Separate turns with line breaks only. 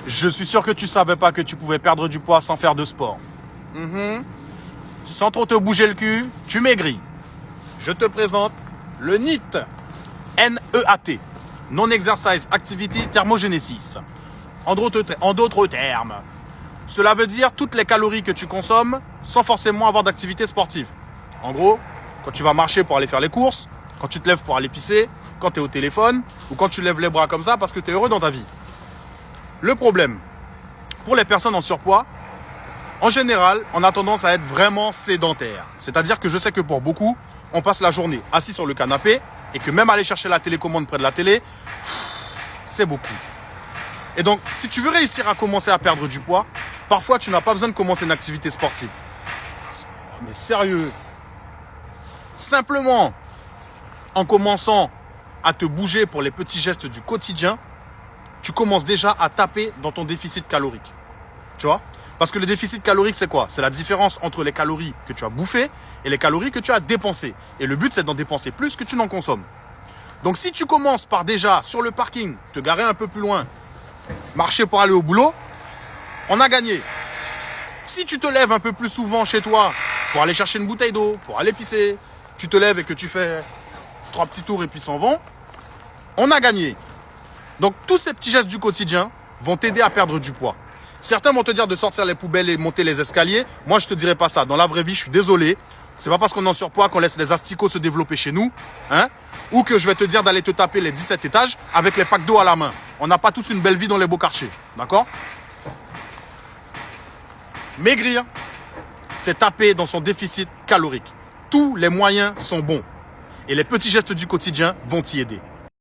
Je suis sûr que tu savais pas que tu pouvais perdre du poids sans faire de sport. Sans trop te bouger le cul, tu maigris. Je te présente le NEAT. N-E-A-T. Non-Exercise Activity Thermogenesis. En d'autres termes, cela veut dire toutes les calories que tu consommes sans forcément avoir d'activité sportive. En gros, quand tu vas marcher pour aller faire les courses, quand tu te lèves pour aller pisser, quand tu es au téléphone ou quand tu lèves les bras comme ça parce que tu es heureux dans ta vie. Le problème, pour les personnes en surpoids, en général, on a tendance à être vraiment sédentaire. C'est-à-dire que je sais que pour beaucoup, on passe la journée assis sur le canapé et que même aller chercher la télécommande près de la télé, c'est beaucoup. Et donc, si tu veux réussir à commencer à perdre du poids, parfois tu n'as pas besoin de commencer une activité sportive. Mais sérieux, simplement en commençant à te bouger pour les petits gestes du quotidien, tu commences déjà à taper dans ton déficit calorique. Tu vois ? Parce que le déficit calorique, c'est quoi? C'est la différence entre les calories que tu as bouffées et les calories que tu as dépensées. Et le but, c'est d'en dépenser plus que tu n'en consommes. Donc, si tu commences par déjà, sur le parking, te garer un peu plus loin, marcher pour aller au boulot, on a gagné. Si tu te lèves un peu plus souvent chez toi pour aller chercher une bouteille d'eau, pour aller pisser, tu te lèves et que tu fais 3 petits tours et puis s'en vont, on a gagné. Donc, tous ces petits gestes du quotidien vont t'aider à perdre du poids. Certains vont te dire de sortir les poubelles et monter les escaliers. Moi, je te dirais pas ça. Dans la vraie vie, je suis désolé. C'est pas parce qu'on est en surpoids qu'on laisse les asticots se développer chez nous, hein, ou que je vais te dire d'aller te taper les 17 étages avec les packs d'eau à la main. On n'a pas tous une belle vie dans les beaux quartiers. D'accord? Maigrir, c'est taper dans son déficit calorique. Tous les moyens sont bons. Et les petits gestes du quotidien vont t'y aider.